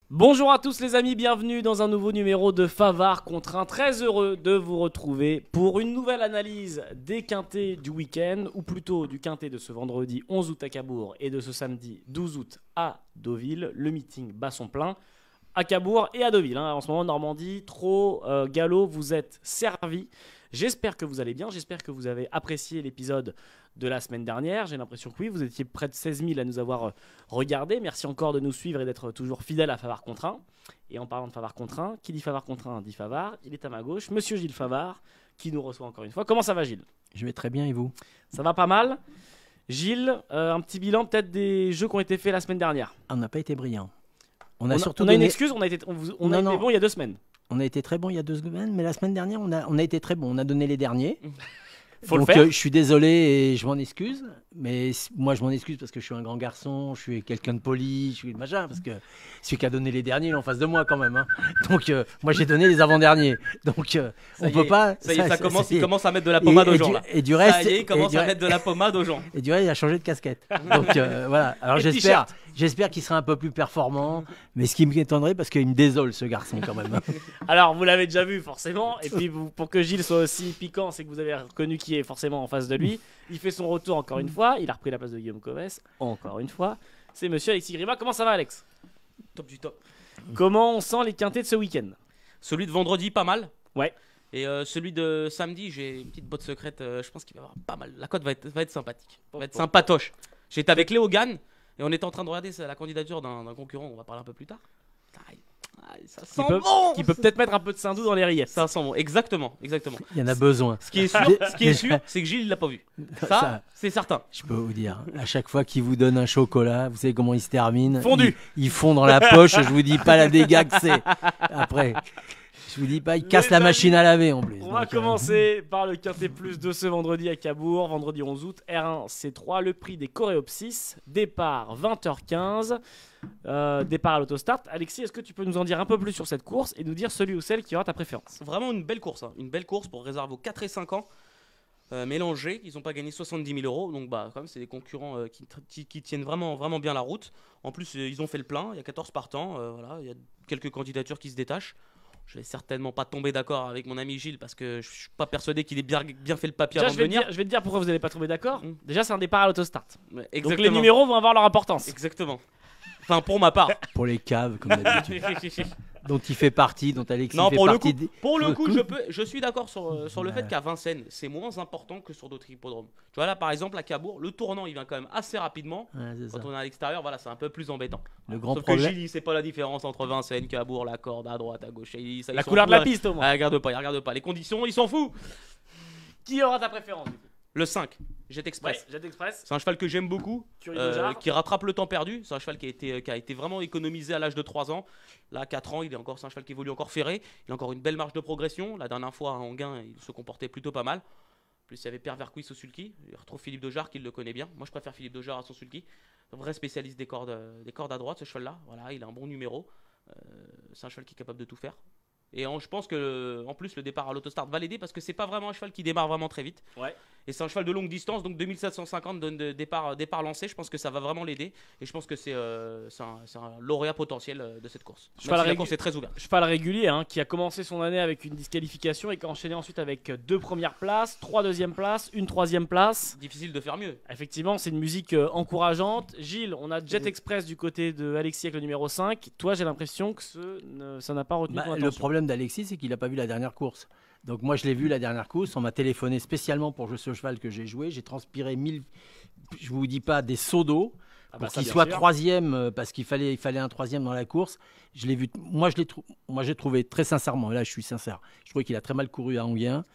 Bonjour à tous les amis, bienvenue dans un nouveau numéro de Favard contre un. Très heureux de vous retrouver pour une nouvelle analyse des quintés du week-end, ou plutôt du quintet de ce vendredi 11 août à Cabourg et de ce samedi 12 août à Deauville. Le meeting bat son plein à Cabourg et à Deauville. En ce moment, Normandie, Trot, Gallo, vous êtes servis. J'espère que vous allez bien, j'espère que vous avez apprécié l'épisode de la semaine dernière. J'ai l'impression que oui, vous étiez près de 16 000 à nous avoir regardé. Merci encore de nous suivre et d'être toujours fidèle à Favard contre 1. Et en parlant de Favard contre 1, qui dit Favard contre 1 dit Favard. Il est à ma gauche, monsieur Gilles Favard, qui nous reçoit encore une fois. Comment ça va, Gilles? Je vais très bien, et vous? Ça va pas mal. Gilles, un petit bilan peut-être des jeux qui ont été faits la semaine dernière. On n'a pas été brillant. On a une excuse, on a été bon il y a 2 semaines. On a été très bon il y a 2 semaines, mais la semaine dernière, on a été très bon. On a donné les derniers. Faut Donc, le faire. je suis désolé et je m'en excuse. Mais moi, je m'en excuse parce que je suis un grand garçon, je suis quelqu'un de poli, je suis machin. Parce que celui qui a donné les derniers, il est en face de moi quand même. Hein. Donc, moi, j'ai donné les avant-derniers. Donc, on peut pas. Il commence à mettre de la pommade aux gens. Là. Et du reste, ça y est, il commence à mettre de la pommade aux gens. Et du reste, il a changé de casquette. Donc, voilà. Alors, j'espère qu'il sera un peu plus performant. Mais ce qui m'étonnerait, parce qu'il me désole, ce garçon, quand même. Alors, vous l'avez déjà vu, forcément. Et puis, pour que Gilles soit aussi piquant, c'est que vous avez reconnu qui est forcément en face de lui. Il fait son retour encore une fois. Il a repris la place de Guillaume Covès. Encore une fois. C'est monsieur Alexis Grima. Comment ça va, Alex? Top du top. Comment on sent les quintés de ce week-end? Celui de vendredi, pas mal. Ouais. Et celui de samedi, j'ai une petite botte secrète. Je pense qu'il va y avoir pas mal. La cote va être sympathique. Va être sympatoche. J'étais avec Léo Gann et on était en train de regarder la candidature d'un concurrent. On va parler un peu plus tard. Ça sent bon. Qui peut peut-être mettre un peu de Saint-Doux dans les rillettes. Ça sent bon. Exactement. Il y en a besoin. Ce qui est sûr, c'est que Gilles il l'a pas vu. Ça, c'est certain. Je peux vous dire, à chaque fois qu'il vous donne un chocolat, vous savez comment il se termine? Fondu. Il fond dans la poche, je vous dis pas la dégâts que c'est. Après, je vous dis pas, il casse la machine à laver en plus. On va commencer par le quintet plus de ce vendredi à Cabourg, vendredi 11 août, R1 C3, le prix des Coréopsis, départ 20h15, départ à l'autostart. Alexis, est-ce que tu peux nous en dire un peu plus sur cette course et nous dire celui ou celle qui aura ta préférence? Vraiment une belle course, hein. Une belle course pour réserver aux 4 et 5 ans. Mélangés, ils n'ont pas gagné 70 000 euros, donc quand même c'est des concurrents qui tiennent vraiment bien la route. En plus ils ont fait le plein, il y a 14 partants, voilà, il y a quelques candidatures qui se détachent. Je vais certainement pas tomber d'accord avec mon ami Gilles parce que je suis pas persuadé qu'il ait bien fait le papier Déjà, avant de venir. je vais te dire pourquoi vous n'allez pas trouver d'accord. Déjà, c'est un départ à l'autostart. Exactement. Donc les numéros vont avoir leur importance. Exactement. Enfin pour ma part. Pour les caves, comme d'habitude. Dont il fait partie, dont Alexis Non, fait pour le partie. coup, pour le coup, je suis d'accord sur le fait qu'à Vincennes, c'est moins important que sur d'autres hippodromes. Tu vois là, par exemple, à Cabourg, le tournant, il vient quand même assez rapidement. Ouais, c'est ça. Quand on est à l'extérieur, voilà, c'est un peu plus embêtant. Le grand Sauf problème. que Gilles, il sait pas la différence entre Vincennes, Cabourg, la corde, à droite, à gauche. La couleur de la piste au moins. Il regarde pas. Les conditions, il s'en fout. Qui aura ta préférence du coup? Le 5, Jet Express. Ouais, Jet Express. C'est un cheval que j'aime beaucoup, Curie de Jarre. qui rattrape le temps perdu. C'est un cheval qui a été vraiment économisé à l'âge de 3 ans. Là, à 4 ans, c'est un cheval qui évolue encore ferré. Il a encore une belle marge de progression. La dernière fois, en gain, il se comportait plutôt pas mal. En plus, il y avait Pierre Vercuis au sulky. Il retrouve Philippe de Jarre qui le connaît bien. Moi, je préfère Philippe de Jarre à son sulky. Un vrai spécialiste des cordes à droite, ce cheval-là. Voilà, il a un bon numéro. C'est un cheval qui est capable de tout faire. Et je pense que en plus le départ à l'autostart va l'aider parce que c'est pas vraiment un cheval qui démarre vraiment très vite. Ouais. Et c'est un cheval de longue distance, donc 2750 donne de départ lancé. Je pense que ça va vraiment l'aider. Et je pense que c'est un lauréat potentiel de cette course. La course est très ouverte. Cheval régulier qui a commencé son année avec une disqualification et qui a enchaîné ensuite avec 2 premières places, 3 deuxièmes places, une 3e place. Difficile de faire mieux. Effectivement, c'est une musique encourageante. Gilles, on a Jet Express du côté de Alexis avec le numéro 5. Toi, j'ai l'impression que ça n'a pas retenu ton attention. Le problème d'Alexis, c'est qu'il n'a pas vu la dernière course. Donc moi, je l'ai vu la dernière course. On m'a téléphoné spécialement pour jouer ce cheval que j'ai joué. J'ai transpiré 1000, je vous dis pas, des seaux d'eau pour qu'il soit 3e parce qu'il fallait un 3e dans la course. Je l'ai vu. Moi, j'ai trouvé très sincèrement. Et là, je suis sincère. Je trouvais qu'il a très mal couru à Anguien.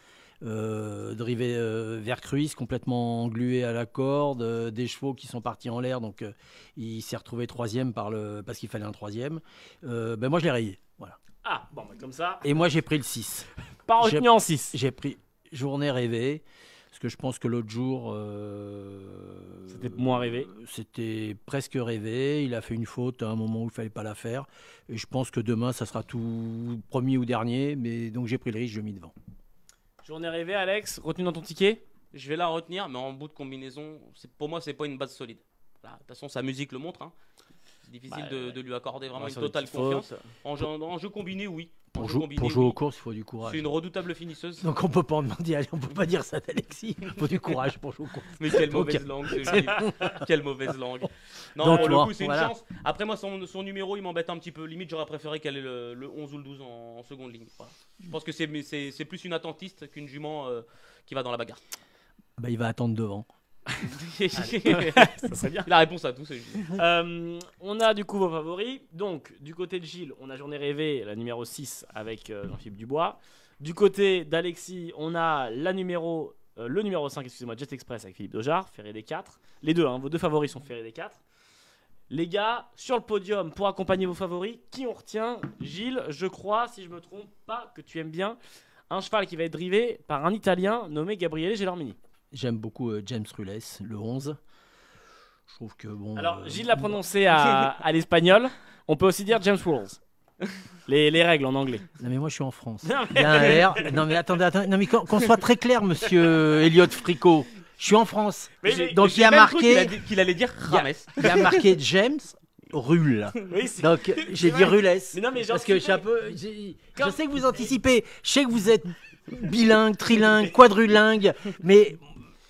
Drivé Vercruis complètement englué à la corde, des chevaux qui sont partis en l'air, donc il s'est retrouvé 3e parce qu'il fallait un 3e. Moi, je l'ai rayé. Voilà. Ah, bon, comme ça. Et moi, j'ai pris le 6. Pas retenu en 6. J'ai pris Journée rêvée, parce que je pense que l'autre jour... c'était moins rêvé. C'était presque rêvé. Il a fait une faute à un moment où il ne fallait pas la faire. Et je pense que demain, ça sera tout premier ou dernier. Mais donc, j'ai pris le risque, je l'ai mis devant. Journée rêvée, Alex, retenu dans ton ticket? Je vais la retenir, mais en bout de combinaison, pour moi, c'est pas une base solide. Voilà, de toute façon, sa musique le montre. difficile de lui accorder vraiment une totale confiance. En jeu combiné, oui. Pour jouer aux courses, il faut du courage. C'est une redoutable finisseuse. Donc on peut pas en demander, allez, on peut pas dire ça d'Alexis. Il faut du courage pour jouer aux courses. Mais quelle mauvaise langue, quelle mauvaise langue. Non, donc, pour le coup, c'est une chance. Après, moi, son numéro, il m'embête un petit peu. Limite, j'aurais préféré qu'elle ait le 11 ou le 12 en seconde ligne. Voilà. Je pense que c'est plus une attentiste qu'une jument qui va dans la bagarre. Bah, il va attendre devant. Ça serait bien. La réponse à tout, c'est on a du coup vos favoris. Donc, du côté de Gilles, on a Journée rêvée, la numéro 6 avec Jean-Philippe Dubois. Du côté d'Alexis, on a le numéro 5, excusez-moi, Jet Express avec Philippe Dojar, Ferré des 4. Les deux, vos deux favoris sont Ferré des 4. Les gars, sur le podium, pour accompagner vos favoris, qui on retient? Gilles, je crois, si je me trompe pas, que tu aimes bien un cheval qui va être drivé par un Italien nommé Gabriele Gelormini. J'aime beaucoup James Rules, le 11. Je trouve que bon. Alors, Gilles l'a prononcé à l'espagnol. On peut aussi dire James Rules. Les règles en anglais. Non, mais moi je suis en France. Il y a un R. Non, mais attendez. Non, mais qu'on soit très clair, monsieur Elliot Fricot. Je suis en France. Donc il y a marqué. Qu'il allait dire Rames. Il y a marqué James Rules. Oui, donc j'ai dit Rules. Mais non, mais parce que je sais que vous anticipez. Je sais que vous êtes bilingue, trilingue, quadrilingue. Mais.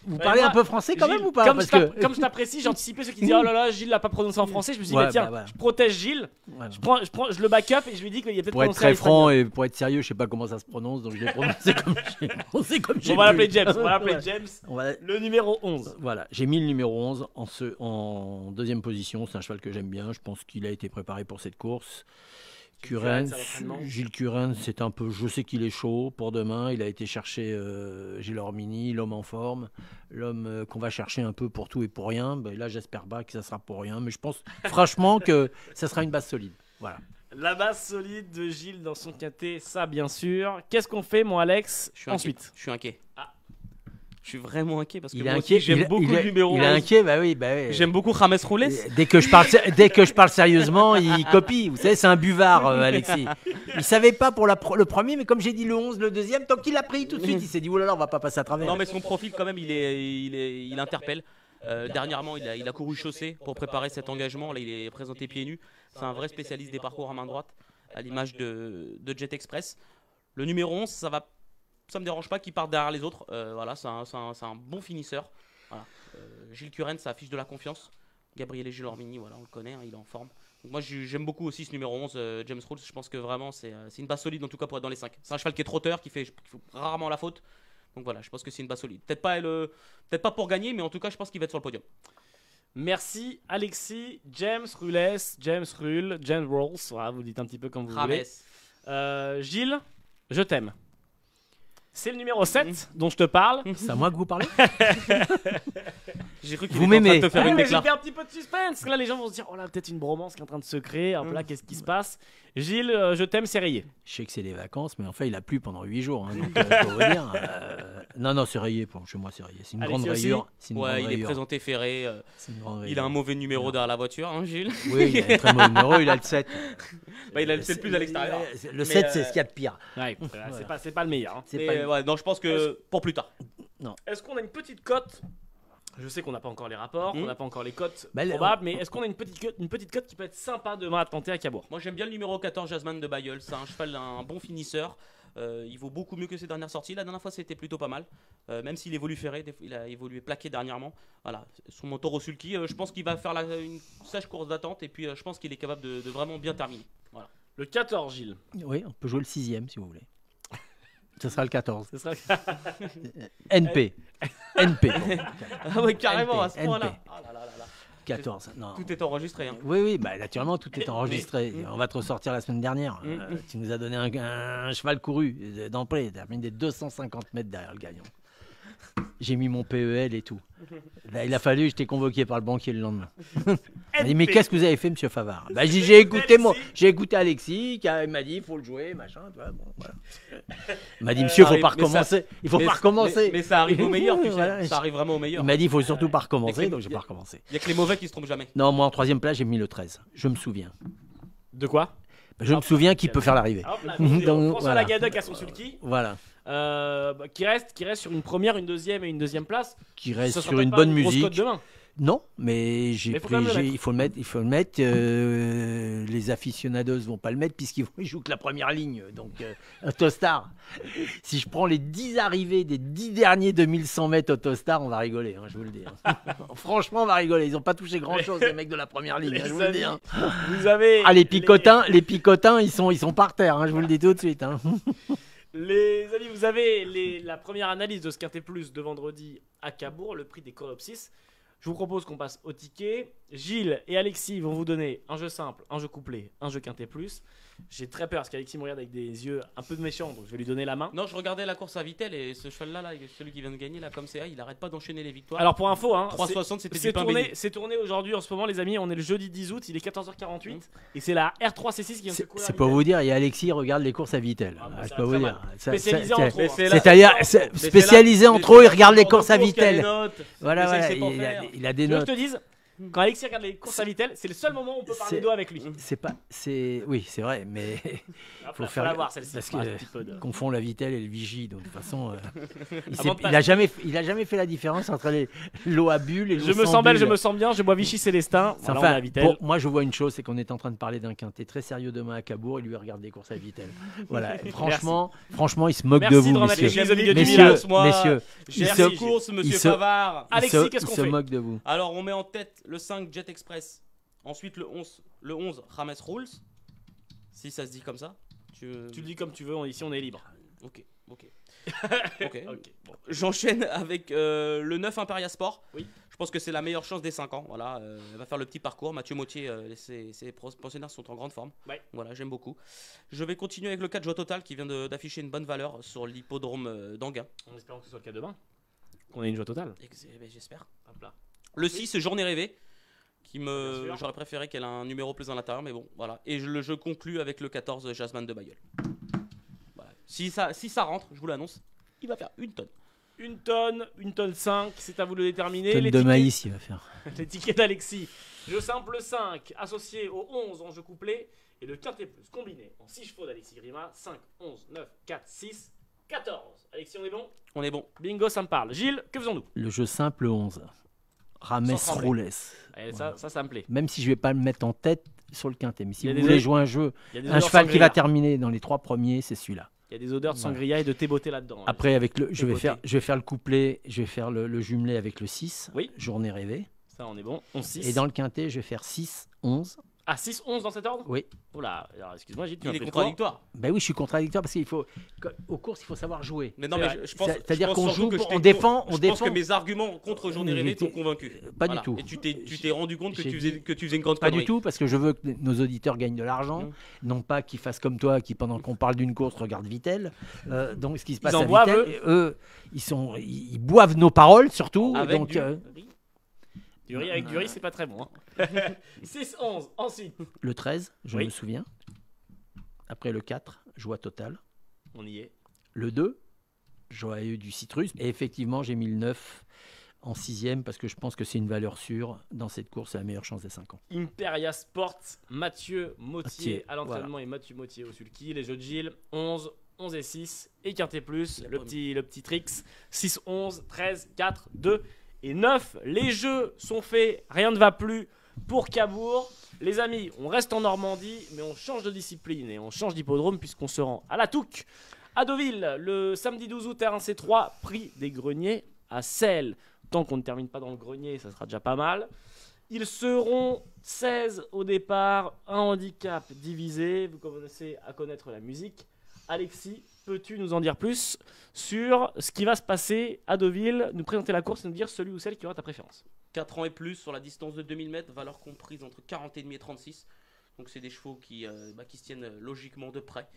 Vous parlez un peu français quand même ou pas? Comme je t'apprécie, j'ai anticipé ceux qui disaient oh là là, Gilles l'a pas prononcé en français. Je me suis dit, tiens, je protège Gilles, je le back up et je lui dis qu'il y a peut-être pour être très franc et pour être sérieux, je sais pas comment ça se prononce, donc je l'ai prononcé comme j'ai On va l'appeler James. Le numéro 11. Voilà, j'ai mis le numéro 11 en deuxième position. C'est un cheval que j'aime bien. Je pense qu'il a été préparé pour cette course. Gilles Curren, c'est un peu. Je sais qu'il est chaud pour demain. Il a été chercher Gelormini, l'homme en forme, l'homme qu'on va chercher un peu pour tout et pour rien. Ben là, j'espère pas que ça sera pour rien, mais je pense franchement que ça sera une base solide. Voilà. La base solide de Gilles dans son quintet, ça bien sûr. Qu'est-ce qu'on fait, mon Alex? Ensuite, je suis inquiet. Je suis vraiment inquiet parce que moi aussi, j'aime beaucoup le numéro 11. Il est inquiet, bah oui. J'aime beaucoup James Rules. Dès que je parle sérieusement, il copie. Vous savez, c'est un buvard, Alexis. Il savait pas pour le premier, mais comme j'ai dit le 11, le deuxième, tant qu'il a pris tout de suite, il s'est dit oh là là, on va pas passer à travers. Non, mais son profil quand même, il interpelle. Dernièrement, il a couru chaussée pour préparer cet engagement. Là, il est présenté pieds nus. C'est un vrai spécialiste des parcours à main droite, à l'image de Jet Express. Le numéro 11, ça me dérange pas qu'il parte derrière les autres. Voilà, c'est un bon finisseur. Voilà. Gilles Curren, ça affiche de la confiance. Gabriele Gelormini, voilà, on le connaît, il est en forme. Donc moi, j'aime beaucoup aussi ce numéro 11, James Rules. Je pense que vraiment, c'est une base solide, en tout cas pour être dans les 5. C'est un cheval qui est trotteur, qui fait rarement la faute. Donc voilà, je pense que c'est une base solide. Peut-être pas pour gagner, mais en tout cas, je pense qu'il va être sur le podium. Merci Alexis, James Rules, James Rules. Voilà, vous dites un petit peu comme vous voulez. Gilles, je t'aime. C'est le numéro 7 dont je te parle. C'est à moi que vous parlez. J'ai cru qu'il vous m'aimez. J'ai fait un petit peu de suspense. Là, les gens vont se dire oh là, peut-être une bromance qui est en train de se créer. Hop là, qu'est-ce qui se passe? Gilles, je t'aime, c'est rayé. Je sais que c'est des vacances, mais en fait, il a plu pendant 8 jours. Donc, faut vous dire. Non, c'est rayé. Chez moi, c'est rayé. C'est une grande rayure. Il est présenté ferré. Il a un mauvais numéro derrière la voiture, hein, Gilles. Oui, il a un très mauvais numéro. Il a le 7. Il a le 7 plus à l'extérieur. Le 7, c'est ce qu'il y a de pire. Ouais, c'est pas le meilleur. Non, je pense que pour plus tard. Non. Est-ce qu'on a une petite cote? Je sais qu'on n'a pas encore les rapports, on n'a pas encore les cotes probables, mais est-ce qu'on a une petite cote qui peut être sympa demain à tenter à Cabourg? Moi j'aime bien le numéro 14, Jasmine de Bayeul. C'est un cheval, un bon finisseur. Il vaut beaucoup mieux que ses dernières sorties. La dernière fois c'était plutôt pas mal. Même s'il évolue ferré, il a évolué plaqué dernièrement. Voilà, son moteur au sulky, je pense qu'il va faire une sage course d'attente et puis je pense qu'il est capable de vraiment bien terminer. Voilà. Le 14, Gilles. Oui, on peut jouer le 6e si vous voulez. Ce sera le 14. Ce sera... NP. Ah ouais, carrément, à ce point-là. Oh là. 14. Non. Tout est enregistré. Hein. Oui, naturellement, tout est enregistré. On va te ressortir la semaine dernière. Tu nous as donné un cheval couru d'emblée. Tu as mis des 250 mètres derrière le gagnant. J'ai mis mon PEL et tout. Là, il a fallu, j'étais convoqué par le banquier le lendemain. Il m'a dit, mais qu'est-ce que vous avez fait, monsieur Favard? J'ai écouté Alexis, qui m'a dit, il faut le jouer, machin. Bon, voilà. Il m'a dit, monsieur, il ne faut pas recommencer. Il faut pas recommencer. Mais ça arrive au meilleur, tu sais. Voilà. Ça arrive vraiment au meilleur. Il m'a dit, il faut surtout pas recommencer, donc j'ai pas recommencé. Il n'y a que les mauvais qui se trompent jamais. Non, moi, en 3e place, j'ai mis le 13. Je me souviens. De quoi? Je me souviens qu'il peut faire l'arrivée. François Lagadoc à son sulky. Voilà. Qui reste sur une première, une deuxième et une deuxième place. Qui reste sur une bonne musique. Non, mais Mais faut quand même le mettre. il faut le mettre. Les aficionados vont pas le mettre puisqu'ils jouent que la première ligne. Donc, Autostar. Si je prends les 10 arrivées des 10 derniers 2100 mètres Autostar, on va rigoler, hein, je vous le dis. Hein. Franchement, on va rigoler. Ils n'ont pas touché grand-chose, les mecs de la première ligne, hein, je vous le dis. Hein. Vous avez Ah, les picotins, ils sont par terre, hein, je vous le dis tout de suite. Hein. Les amis, vous avez la première analyse de ce Quintet Plus de vendredi à Cabourg, le prix des Coropsis. Je vous propose qu'on passe au ticket. Gilles et Alexis vont vous donner un jeu simple, un jeu couplé, un jeu Quintet Plus. J'ai très peur parce qu'Alexis me regarde avec des yeux un peu méchants, donc je vais lui donner la main. Non, je regardais la course à Vittel et ce cheval-là, celui qui vient de gagner, là, comme CA, il arrête pas d'enchaîner les victoires. Alors pour info, hein, 3,60, c'était du pain béni. c'est tourné aujourd'hui en ce moment, les amis. On est le jeudi 10 août, il est 14h48 et c'est la R3C6 qui vient de se courir. C'est pour vous dire, et Alexis regarde les courses à Vittel. Ah, bah, je ça peux va vous très dire. mal. Spécialisé en trop. C'est-à-dire spécialisé en trop, il regarde les courses à Vittel. Voilà, il a des Tu veux que notes. je te dise, quand Alexis regarde les courses à Vittel, c'est le seul moment où on peut parler d'eau avec lui. Oui, c'est vrai, mais faut faire la voir celle-ci. parce que confond la Vittel et le Vigie, donc de toute façon, Avant de il a jamais fait la différence entre l'eau à bulles et l'eau Je me sans sens belle, je bulles. me sens bien, je bois Vichy Célestin. Voilà, on est à Vittel. Bon, moi je vois une chose, c'est qu'on est en train de parler d'un quintet très sérieux demain à Cabourg, et lui regarde des courses à Vittel. Voilà, franchement, il se moque Merci de vous, remettre les messieurs. chaises au milieu du Messieurs, village. messieurs, J'ai Merci, la course, monsieur Favard. Alexis, qu'est-ce qu'on il se fait? moque de vous. Alors, on met en tête le 5 Jet Express. Ensuite, le 11 Rames Rules. Si ça se dit comme ça. Tu le dis comme tu veux, ici on est libre. Ok. Ok, bon. J'enchaîne avec le 9 Imperia Sport. Oui. Je pense que c'est la meilleure chance des 5 ans. Voilà, elle va faire le petit parcours. Mathieu Mautier, ses pensionnaires sont en grande forme. Ouais. Voilà, j'aime beaucoup. Je vais continuer avec le 4 Joie Total qui vient d'afficher une bonne valeur sur l'hippodrome d'Anguin. En espérant que ce soit le cas demain. Qu'on ait une joie totale. J'espère. Hop là. Le 6 Journée Rêvée. Bien sûr. J'aurais préféré qu'elle ait un numéro plus à l'intérieur, mais bon, voilà. Et je conclus avec le 14 Jasmine de Bayeul. Voilà. Si ça rentre, je vous l'annonce, il va faire une tonne. Une tonne 5, c'est à vous de le déterminer. Tonne de maïs, il va faire. Les tickets d'Alexis. Jeu simple 5, associé au 11 en jeu couplé. Et le quintet plus combiné en 6 chevaux d'Alexis Grima. 5, 11, 9, 4, 6, 14. Alexis, on est bon? On est bon. Bingo, ça me parle. Gilles, que faisons-nous? Le jeu simple 11. Rames Sans trembler. Roules. Allez, Voilà. ça me plaît. Même si je vais pas le mettre en tête sur le quintet, mais Il si y a vous des voulez ailes- jouer un jeu, Il y a des un odeurs cheval qui sangria. va terminer dans les 3 premiers, c'est celui-là. Il y a des odeurs de Voilà. sangria et de thé beauté là-dedans. Après, avec je vais côté. faire le couplet, je vais faire le jumelé avec le 6, Oui. Journée rêvée. Ça, on est bon. 11, 6. Et dans le quintet, je vais faire 6, 11. Ah, 6, 11 dans cet ordre? Oui. Oula, alors excuse-moi, Gilles, tu Il m'as est fait contradictoire. Ben oui, je suis contradictoire parce qu'il faut, aux courses, il faut savoir jouer. Mais non, C'est mais vrai. je pense. C'est-à-dire je pense qu'on surtout joue, que je on t'ai- défend, Je pense que mes arguments contre Journée Mais Rêvée t'es- t'ont convaincu. pas du tout. Et tu t'es rendu compte que J'ai tu faisais une grande Pas connerie. du tout, parce que je veux que nos auditeurs gagnent de l'argent, non pas qu'ils fassent comme toi, qui pendant qu'on parle d'une course regardent Vittel. Donc ce qui se passe en à boivent, Vittel, eux, ils boivent nos paroles surtout. Avec donc du riz. Du riz avec du riz, c'est pas très bon. Hein. 6, 11. Ensuite, le 13, je Oui. me souviens. Après le 4, joie totale. on y est. Le 2, joyeux du citrus. Et effectivement, j'ai mis le 9 en 6e parce que je pense que c'est une valeur sûre. Dans cette course, c'est la meilleure chance des 5 ans. Imperia Sport, Mathieu Mautier Mautier, à l'entraînement et Mathieu Mautier au sulky. Les jeux de Gilles, 11, 11 et 6. Et Quintet Plus, Il a le pas petit Trix, 6, 11, 13, 4, 2 et 9. Les jeux sont faits, rien ne va plus pour Cabourg. Les amis, on reste en Normandie, mais on change de discipline et on change d'hippodrome puisqu'on se rend à la Touques, à Deauville, le samedi 12 août, terrain C3, prix des greniers à Celles. Tant qu'on ne termine pas dans le grenier, ça sera déjà pas mal. Ils seront 16 au départ, un handicap divisé. Vous commencez à connaître la musique. Alexis, peux-tu nous en dire plus sur ce qui va se passer à Deauville, nous présenter la course et nous dire celui ou celle qui aura ta préférence? 4 ans et plus sur la distance de 2000 mètres, valeur comprise entre 40,5 et 36. Donc c'est des chevaux qui se tiennent logiquement de près.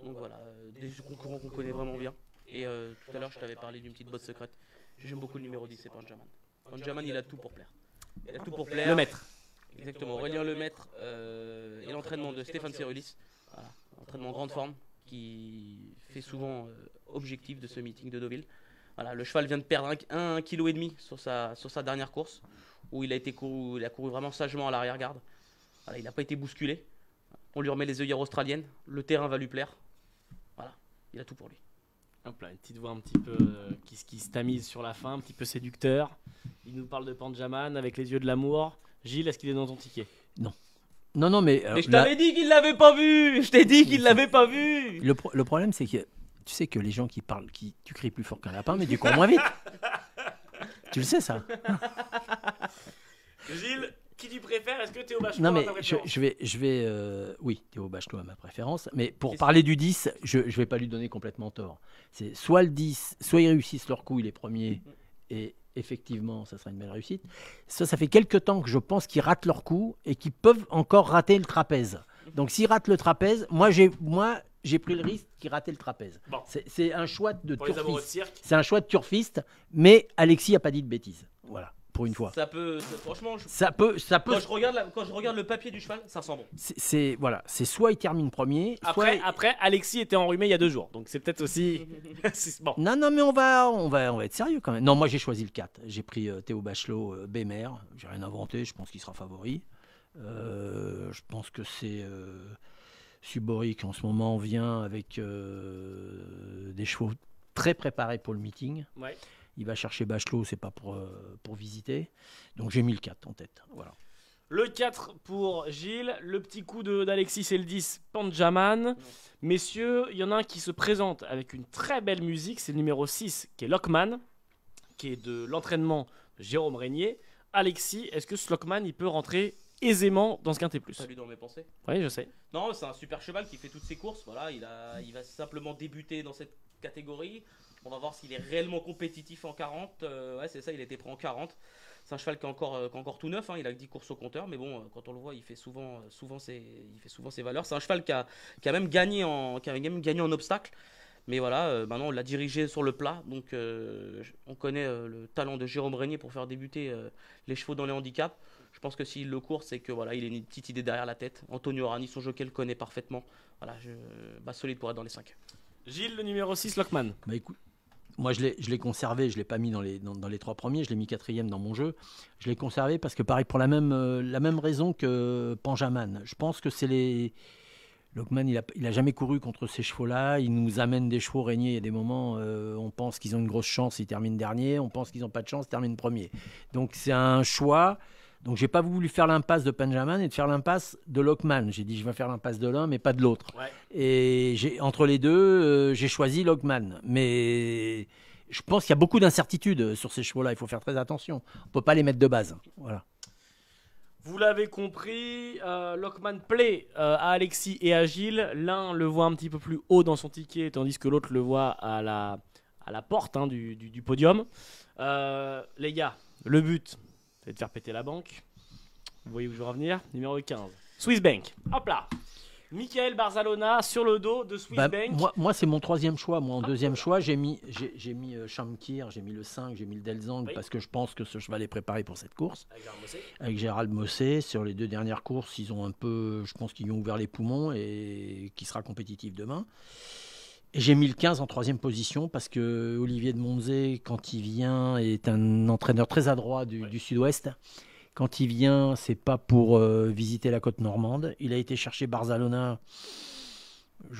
Donc voilà, des concurrents qu'on connaît vraiment bien. Et tout à l'heure je t'avais parlé d'une petite botte secrète. J'aime beaucoup le numéro 10, c'est Panjaman. Panjaman, il a tout pour plaire. Il a tout pour plaire. Le maître. Exactement, Aurélien Lemaître et l'entraînement de Stéphane Cerulis. Voilà, entraînement en grande forme qui fait souvent objectif de ce meeting de Deauville. Voilà, le cheval vient de perdre 1,5 kg sur sa dernière course où il a couru vraiment sagement à l'arrière-garde. Voilà, il n'a pas été bousculé. On lui remet les œillères australiennes. Le terrain va lui plaire. Voilà, il a tout pour lui. Hop là, une petite voix un petit peu qui se tamise sur la fin, un petit peu séducteur. Il nous parle de Panjaman avec les yeux de l'amour. Gilles, est-ce qu'il est dans ton ticket? Non, mais... Mais je t'avais dit qu'il l'avait pas vu. Je t'ai dit qu'il l'avait pas vu. Le problème, c'est que tu sais que les gens qui parlent, tu cries plus fort qu'un lapin, mais tu cours moins vite. Tu le sais, ça. Gilles, qui tu préfères? Est-ce que Théo Bachelot Non, mais a ta préférence? je vais oui, Théo Bachelot a ma préférence, mais pour parler du 10, je vais pas lui donner complètement tort. C'est soit le 10, soit ils réussissent leur coup, il est premier, et effectivement, ça sera une belle réussite. Ça fait quelques temps que je pense qu'ils ratent leur coup et qu'ils peuvent encore rater le trapèze. Donc s'ils ratent le trapèze, moi j'ai pris le risque qu'ils ratent le trapèze. Bon. C'est un choix de Pour les amoureux de turfiste. cirque. C'est un choix de turfiste, mais Alexis n'a pas dit de bêtises. Voilà, pour une fois. Franchement, Ça peut. quand je regarde le papier du cheval, ça sent bon. C'est soit il termine premier, Après, Alexis était enrhumé il y a 2 jours, donc c'est peut-être aussi. Bon. Non, mais on va être sérieux quand même. Non, moi j'ai choisi le 4. J'ai pris Théo Bachelot, Bémer. J'ai rien inventé, je pense qu'il sera favori. Je pense que c'est Subori qui en ce moment vient avec des chevaux très préparés pour le meeting. Ouais. Il va chercher Bachelot, c'est pas pour visiter. Donc j'ai mis le 4 en tête. Voilà. Le 4 pour Gilles, le petit coup d'Alexis c'est le 10, Panjaman. Messieurs, il y en a un qui se présente avec une très belle musique, c'est le numéro 6 qui est Lockman, qui est de l'entraînement de Jérôme Régnier. Alexis, est-ce que ce Lockman il peut rentrer aisément dans ce Quintet Plus? T'as lu dans mes pensées? Oui, je sais. Non, c'est un super cheval qui fait toutes ses courses. Voilà, il va simplement débuter dans cette catégorie. On va voir s'il est réellement compétitif en 40. Ouais, c'est ça, il a été pris en 40. C'est un cheval qui est encore tout neuf. Hein. Il a que 10 courses au compteur. Mais bon, quand on le voit, il fait souvent ses valeurs. C'est un cheval qui a même gagné en obstacle. Mais voilà, maintenant on l'a dirigé sur le plat. Donc on connaît le talent de Jérôme Régnier pour faire débuter les chevaux dans les handicaps. Je pense que s'il le court, c'est que voilà, il a une petite idée derrière la tête. Antonio Rani, son jockey, le connaît parfaitement. Voilà, solide pour être dans les 5. Gilles, le numéro 6, Lockman. Bah écoute, moi je l'ai conservé, je ne l'ai pas mis dans les 3 premiers, je l'ai mis 4e dans mon jeu. Je l'ai conservé parce que pareil, pour la même raison que Panjaman. Je pense que c'est les... Lockman, il a jamais couru contre ces chevaux-là. Il nous amène des chevaux Régnier. Il y a des moments, on pense qu'ils ont une grosse chance, ils terminent dernier. On pense qu'ils n'ont pas de chance, ils terminent premier. Donc c'est un choix. Donc j'ai pas voulu faire l'impasse de Panjaman et de faire l'impasse de Lockman. J'ai dit je vais faire l'impasse de l'un mais pas de l'autre. Ouais. Et entre les deux, j'ai choisi Lockman. Mais je pense qu'il y a beaucoup d'incertitudes sur ces chevaux-là. Il faut faire très attention. On peut pas les mettre de base. Voilà. Vous l'avez compris, Lockman plaît à Alexis et à Gilles. L'un le voit un petit peu plus haut dans son ticket, tandis que l'autre le voit à la porte du podium. Les gars, le but, c'est de faire péter la banque. Vous voyez où je veux revenir? Numéro 15. Swiss Bank. Hop là. Michael Barzalona sur le dos de Swiss Bank. Moi, c'est mon 3e choix. Moi, en 2e choix, j'ai mis Shamkir, j'ai mis le 5, j'ai mis le Delzang, oui. Parce que je pense que ce cheval est préparé pour cette course. Avec Gérald Mossé. Sur les 2 dernières courses, ils ont un peu, je pense qu'ils ont ouvert les poumons et qui sera compétitif demain. Et j'ai mis le 15 en 3e position parce que Olivier de Monzé, quand il vient, est un entraîneur très adroit du Sud-Ouest. Quand il vient, c'est pas pour visiter la côte normande. Il a été chercher Barzalona.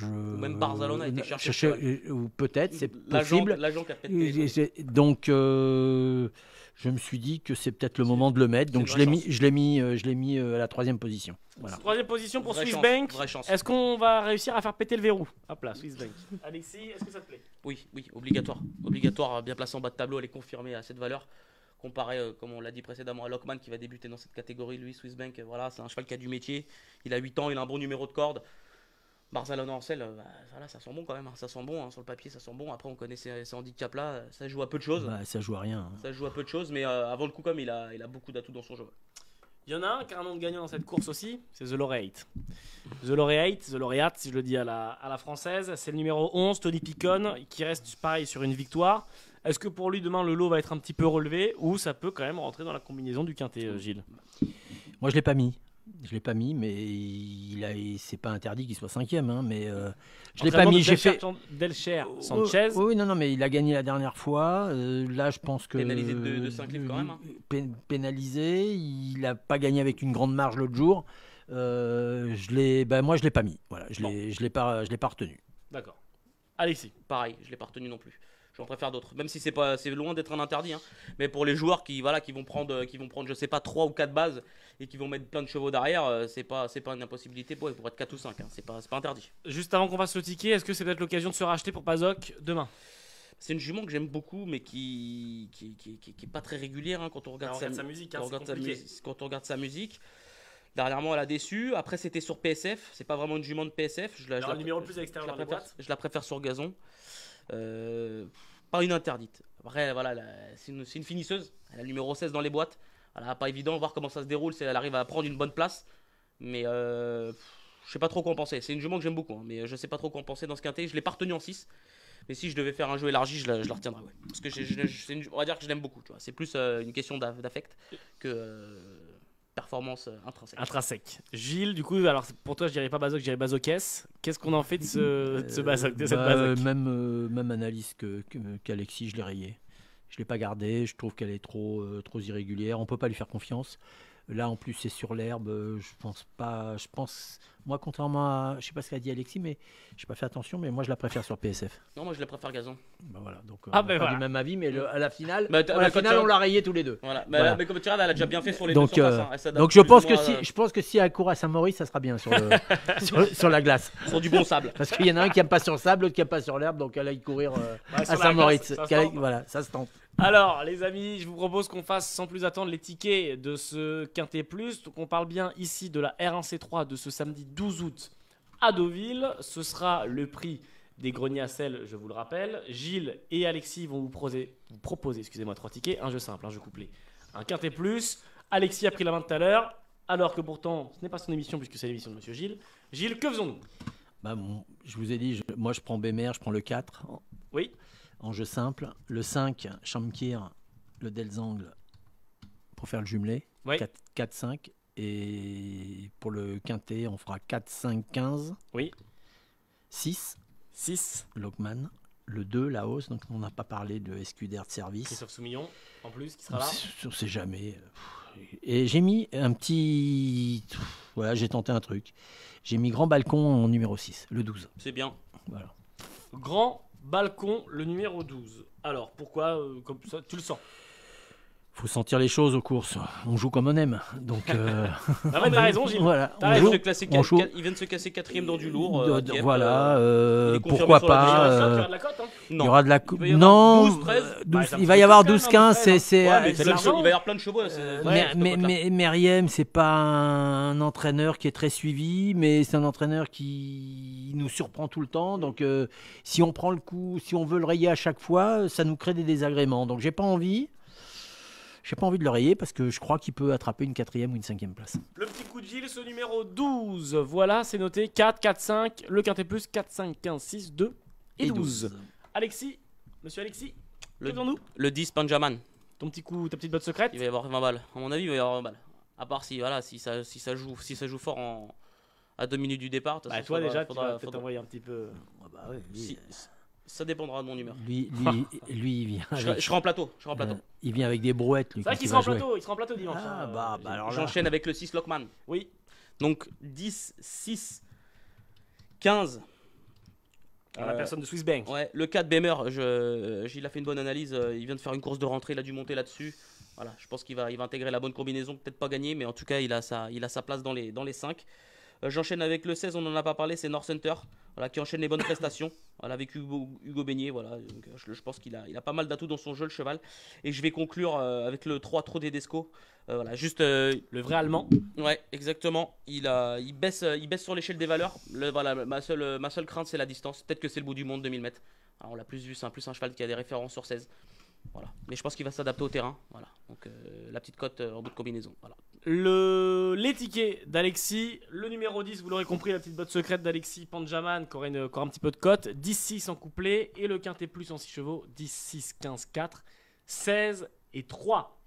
Ou même Barzalona a été chercher. Ou peut-être, c'est possible. L'agent qui a peut-être. Donc, je me suis dit que c'est peut-être le moment de le mettre. Donc, je l'ai mis à la 3e position. Voilà. 3e position pour Swiss Bank. Est-ce qu'on va réussir à faire péter le verrou? Hop là, Swiss Bank. Alexis, est-ce que ça te plaît? Oui, obligatoire. Obligatoire, bien placé en bas de tableau, elle est confirmée à cette valeur. Comparé, comme on l'a dit précédemment, à Lockman qui va débuter dans cette catégorie, lui, Swiss Bank, voilà, c'est un cheval qui a du métier, il a 8 ans, il a un bon numéro de corde. Barzalona en selle, voilà, ça sent bon quand même, ça sent bon, hein, sur le papier ça sent bon. Après on connaît ces handicaps là, ça joue à peu de choses. Ça joue à rien. Hein. Ça joue à peu de choses, mais avant le coup comme il a beaucoup d'atouts dans son jeu. Il y en a un qui a un nom de gagnant dans cette course aussi, c'est The Laureate. The Laureate, si je le dis à la française, c'est le numéro 11, Tony Picon, qui reste pareil sur une victoire. Est-ce que pour lui demain le lot va être un petit peu relevé ou ça peut quand même rentrer dans la combinaison du quintet, Gilles? Moi je l'ai pas mis, mais c'est pas interdit qu'il soit 5e. Hein, mais je l'ai pas mis. J'ai fait Delcher, Sanchez. Oui, non, mais il a gagné la dernière fois. Là, je pense que pénalisé de 5 livres quand même. Hein. Pénalisé, il a pas gagné avec une grande marge l'autre jour. Moi, je l'ai pas mis. Voilà, je l'ai pas retenu. D'accord. Alexis. Pareil, je l'ai pas retenu non plus. J'en préfère d'autres, même si c'est loin d'être un interdit. Hein. Mais pour les joueurs qui vont prendre, je sais pas, 3 ou 4 bases et qui vont mettre plein de chevaux derrière, c'est pas une impossibilité pour être 4 ou 5. Hein. C'est pas interdit. Juste avant qu'on fasse le ticket, est-ce que c'est peut-être l'occasion de se racheter pour Pazoc demain? C'est une jument que j'aime beaucoup, mais qui est pas très régulière hein, quand on regarde sa musique. Quand on regarde sa musique. Dernièrement, elle a déçu. Après, c'était sur PSF. C'est pas vraiment une jument de PSF. Le numéro le plus à l'extérieur dans les boîtes. Je la préfère sur gazon. Pas une interdite. Après, voilà, c'est une finisseuse. Elle a le numéro 16 dans les boîtes. Voilà, pas évident. Voir comment ça se déroule. Si elle arrive à prendre une bonne place. Mais je sais pas trop quoi en penser. C'est une jument que j'aime beaucoup. Hein, mais je sais pas trop quoi en penser dans ce quintet. Je l'ai pas retenu en 6. Mais si je devais faire un jeu élargi, je la retiendrais. Ouais. Parce que on va dire que je l'aime beaucoup. C'est plus une question d'affect que performance intrinsèque. Gilles, du coup, alors pour toi, je dirais pas Bazoc, je dirais Bazokès. Qu'est-ce qu'on en fait de ce Bazoc, de cette Bazoc? Même analyse qu'Alexis, je l'ai rayé. Je l'ai pas gardé. Je trouve qu'elle est trop irrégulière. On peut pas lui faire confiance. Là, en plus, c'est sur l'herbe. Je pense pas. Moi, contrairement à, je sais pas ce qu'a dit Alexis, mais j'ai pas fait attention. Mais moi, je la préfère sur PSF. Non, moi, je la préfère gazon. Bah voilà. Donc, on a pas du même avis, mais à la finale, on l'a rayé tous les deux. Voilà. Voilà. Mais comme tu regardes, elle a déjà bien fait sur les donc, deux surfaces. Hein. Donc, je pense que si elle court à Saint-Maurice, ça sera bien sur sur la glace. Sur du bon sable. Parce qu'il y en a un qui aime pas sur le sable, l'autre qui aime pas sur l'herbe, donc elle aille courir à Saint-Maurice. Voilà, ça se tente. Alors, les amis, je vous propose qu'on fasse sans plus attendre les tickets de ce Quintet Plus. Donc, on parle bien ici de la R1C3 de ce samedi 12 août à Deauville. Ce sera le prix des greniers à sel, je vous le rappelle. Gilles et Alexis vont vous proposer 3 tickets. Un jeu simple, un jeu couplé. Un Quintet Plus. Alexis a pris la main tout à l'heure, alors que pourtant, ce n'est pas son émission puisque c'est l'émission de Monsieur Gilles. Gilles, que faisons-nous? Je vous ai dit, moi je prends Bémer, je prends le 4. Oui. En jeu simple, le 5, Chamkir, le Delzangle pour faire le jumelé, oui. 4-5. Et pour le quintet, on fera 4-5-15. Oui. 6. Lockman. Le 2, la hausse, donc on n'a pas parlé de Escudère de service. Christophe Soumillon, en plus, qui sera là. On ne sait jamais. Et j'ai mis un petit... Voilà, j'ai tenté un truc. J'ai mis Grand Balcon en numéro 6, le 12. C'est bien. Voilà. Grand Balcon, le numéro 12. Alors, pourquoi comme ça, tu le sens? Faut sentir les choses aux courses. On joue comme on aime. Donc, t'as raison, Gilles. Voilà. Il vient de se casser 4ème dans du lourd. Voilà. Pourquoi pas Il y aura de la cote. Hein. Il y aura de la cote. Non. 12, 13. Il va y avoir 12-15. Il va y avoir plein de chevaux. Mais Meriem, c'est pas un entraîneur qui est très suivi, mais c'est un entraîneur qui nous surprend tout le temps. Donc, si on prend le coup, si on veut le rayer à chaque fois, ça nous crée des désagréments. Donc, j'ai pas envie. J'ai pas envie de le rayer parce que je crois qu'il peut attraper une 4e ou une 5e place. Le petit coup de Gilles, ce numéro 12. Voilà, c'est noté. 4, 4, 5. Le Quintet Plus, 4, 5, 15, 6, 2 et 12. Alexis, monsieur Alexis, le 10, Panjaman. Ton petit coup, ta petite botte secrète. Il va y avoir 20 balles. À mon avis, il va y avoir 20 balles. À part si ça joue fort à 2 minutes du départ. Bah, toi, déjà, tu vas peut-être envoyer un petit peu. Ça dépendra de mon humeur. Lui il vient. Je serai en plateau. Il vient avec des brouettes. C'est vrai qu'il sera en plateau dimanche. Alors j'enchaîne avec le 6 Lockman. Oui. Donc 10, 6, 15. La personne de Swiss Bank. Ouais, le 4 Bemer, il a fait une bonne analyse. Il vient de faire une course de rentrée, il a dû monter là-dessus. Voilà, je pense qu'il va intégrer la bonne combinaison. Peut-être pas gagner, mais en tout cas, il a sa place dans les 5. J'enchaîne avec le 16, on n'en a pas parlé, c'est North Center, voilà, qui enchaîne les bonnes prestations, voilà, avec Hugo Beignet, voilà, donc, je pense qu'il a pas mal d'atouts dans son jeu, le cheval. Et je vais conclure avec le 3 Trop Tedesco, voilà, juste le vrai allemand. Ouais, exactement. Il baisse sur l'échelle des valeurs. Voilà, ma seule crainte, c'est la distance. Peut-être que c'est le bout du monde, 2000 mètres. Alors, on l'a plus vu, c'est plus un cheval qui a des références sur 16. Voilà. Mais je pense qu'il va s'adapter au terrain. Voilà. Donc la petite cote en bout de combinaison. Voilà. Les tickets d'Alexis, le numéro 10, vous l'aurez compris, la petite botte secrète d'Alexis Panjaman qui aurait encore un petit peu de cote, 10-6 en couplet et le Quintet Plus en 6 chevaux, 10-6, 15-4, 16 et 3.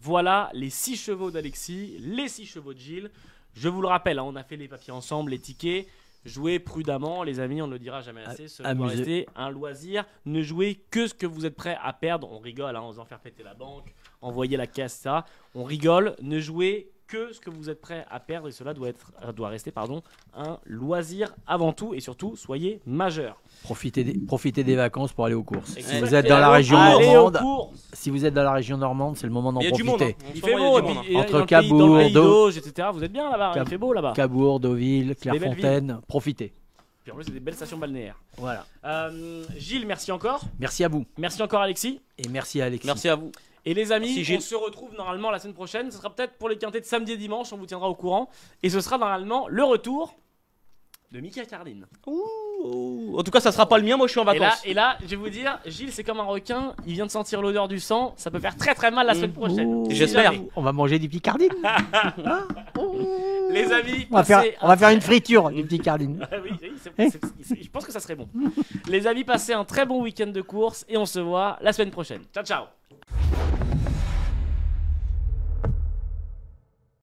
Voilà les 6 chevaux d'Alexis, les 6 chevaux de Gilles. Je vous le rappelle, hein, on a fait les papiers ensemble, les tickets. Jouez prudemment, les amis, on ne le dira jamais assez. Cela doit rester un loisir. Ne jouez que ce que vous êtes prêt à perdre. On rigole, hein, on va faire péter la banque, envoyer la caisse, ça. On rigole. Ne jouez que ce que vous êtes prêt à perdre et cela doit rester un loisir avant tout et surtout soyez majeur. Profitez des vacances pour aller aux courses. Exactement. Si vous êtes dans la région normande, c'est le moment d'en Il y a du monde. profiter. Hein. Il fait beau, et puis, et Entre dans le Cabourg, dans le pays d'Auge, etc. Vous êtes bien là-bas, il fait beau là-bas. Cabourg, Deauville, C'est des belles Clairefontaine, profitez. Puis en plus, c'est des belles stations balnéaires. Voilà. Gilles, merci encore. Merci à vous. Merci encore Alexis. Et merci à Alexis. Merci à vous. Et les amis, Merci, Gilles. on se retrouve normalement la semaine prochaine. Ce sera peut-être pour les quintés de samedi et dimanche, on vous tiendra au courant. Et ce sera normalement le retour de Mika Cardin. En tout cas, ça sera pas le mien. Moi, je suis en vacances. Et là, je vais vous dire, Gilles, c'est comme un requin. Il vient de sentir l'odeur du sang. Ça peut faire très très mal la semaine prochaine. Ouh. J'espère. On va manger du picardine. Les amis, on va faire une friture du picardine. oui, je pense que ça serait bon. Les amis, passez un très bon week-end de course et on se voit la semaine prochaine. Ciao, ciao.